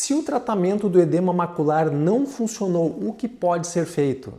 Se o tratamento do edema macular não funcionou, o que pode ser feito?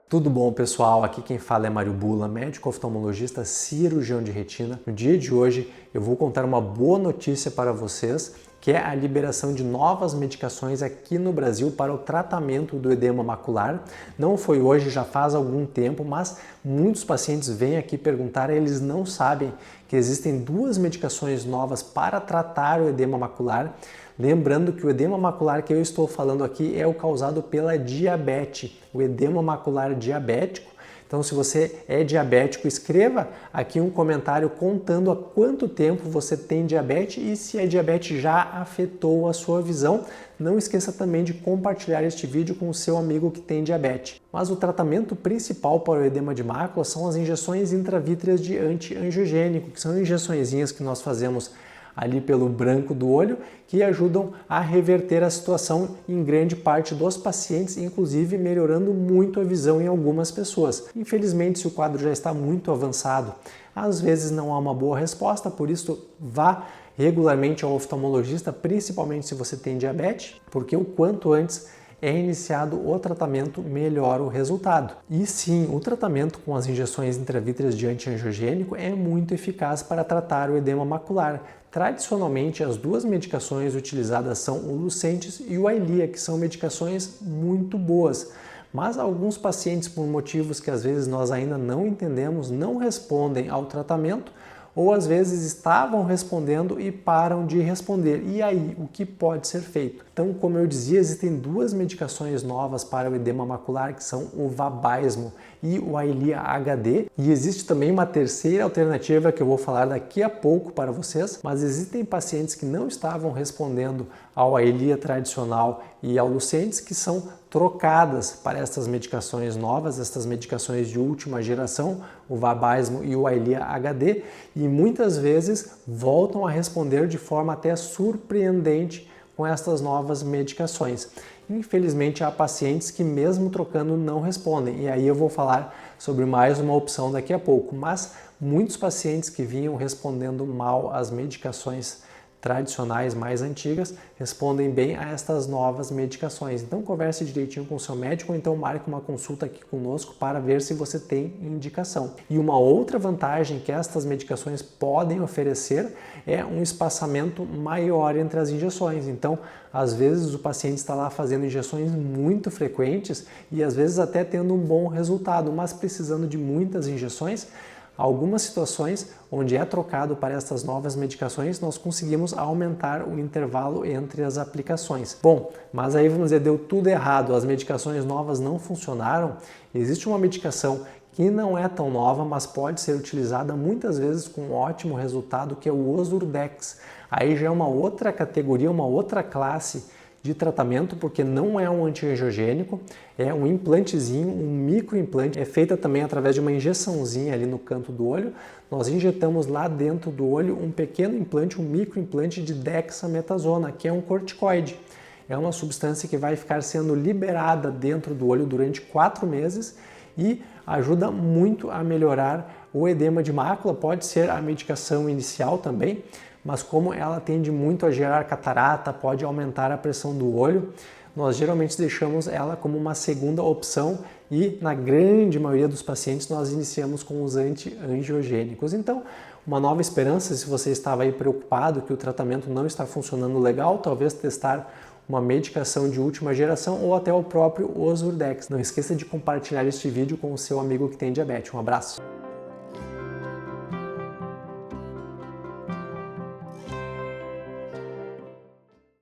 Tudo bom, pessoal? Aqui quem fala é Mário Bula, médico oftalmologista, cirurgião de retina. No dia de hoje eu vou contar uma boa notícia para vocês, que é a liberação de novas medicações aqui no Brasil para o tratamento do edema macular. Não foi hoje, já faz algum tempo, mas muitos pacientes vêm aqui perguntar, eles não sabem que existem duas medicações novas para tratar o edema macular. Lembrando que o edema macular que eu estou falando aqui é o causado pela diabetes, o edema macular diabético. Então, se você é diabético, escreva aqui um comentário contando há quanto tempo você tem diabetes e se a diabetes já afetou a sua visão. Não esqueça também de compartilhar este vídeo com o seu amigo que tem diabetes. Mas o tratamento principal para o edema de mácula são as injeções intravítreas de anti-angiogênico, que são injeçõezinhas que nós fazemos ali pelo branco do olho, que ajudam a reverter a situação em grande parte dos pacientes, inclusive melhorando muito a visão em algumas pessoas. Infelizmente, se o quadro já está muito avançado, às vezes não há uma boa resposta, por isso vá regularmente ao oftalmologista, principalmente se você tem diabetes, porque o quanto antes é iniciado o tratamento, melhora o resultado. E sim, o tratamento com as injeções intravítreas de anti-angiogênico é muito eficaz para tratar o edema macular. Tradicionalmente, as duas medicações utilizadas são o Lucentis e o Eylea, que são medicações muito boas. Mas alguns pacientes, por motivos que às vezes nós ainda não entendemos, não respondem ao tratamento, ou às vezes estavam respondendo e param de responder. E aí, o que pode ser feito? Então, como eu dizia, existem duas medicações novas para o edema macular, que são o Vabysmo e o Eylea HD. E existe também uma terceira alternativa que eu vou falar daqui a pouco para vocês, mas existem pacientes que não estavam respondendo ao Eylea tradicional e ao Lucentis, que são trocadas para estas medicações novas, estas medicações de última geração, o Vabysmo e o Eylea HD, e muitas vezes voltam a responder de forma até surpreendente com estas novas medicações. Infelizmente, há pacientes que mesmo trocando não respondem, e aí eu vou falar sobre mais uma opção daqui a pouco, mas muitos pacientes que vinham respondendo mal às medicações tradicionais mais antigas respondem bem a estas novas medicações. Então converse direitinho com o seu médico ou então marque uma consulta aqui conosco para ver se você tem indicação. E uma outra vantagem que estas medicações podem oferecer é um espaçamento maior entre as injeções. Então, às vezes o paciente está lá fazendo injeções muito frequentes e às vezes até tendo um bom resultado, mas precisando de muitas injeções. Algumas situações onde é trocado para estas novas medicações, nós conseguimos aumentar o intervalo entre as aplicações. Bom, mas aí vamos dizer, deu tudo errado, as medicações novas não funcionaram. Existe uma medicação que não é tão nova, mas pode ser utilizada muitas vezes com um ótimo resultado, que é o Ozurdex. Aí já é uma outra categoria, uma outra classe de tratamento, porque não é um antiangiogênico, é um implantezinho, um microimplante, é feita também através de uma injeçãozinha ali no canto do olho. Nós injetamos lá dentro do olho um pequeno implante, um microimplante de dexametasona, que é um corticoide. É uma substância que vai ficar sendo liberada dentro do olho durante 4 meses e ajuda muito a melhorar o edema de mácula. Pode ser a medicação inicial também, mas como ela tende muito a gerar catarata, pode aumentar a pressão do olho, nós geralmente deixamos ela como uma segunda opção e na grande maioria dos pacientes nós iniciamos com os anti-angiogênicos. Então, uma nova esperança, se você estava aí preocupado que o tratamento não está funcionando legal, talvez testar uma medicação de última geração ou até o próprio Ozurdex. Não esqueça de compartilhar este vídeo com o seu amigo que tem diabetes. Um abraço!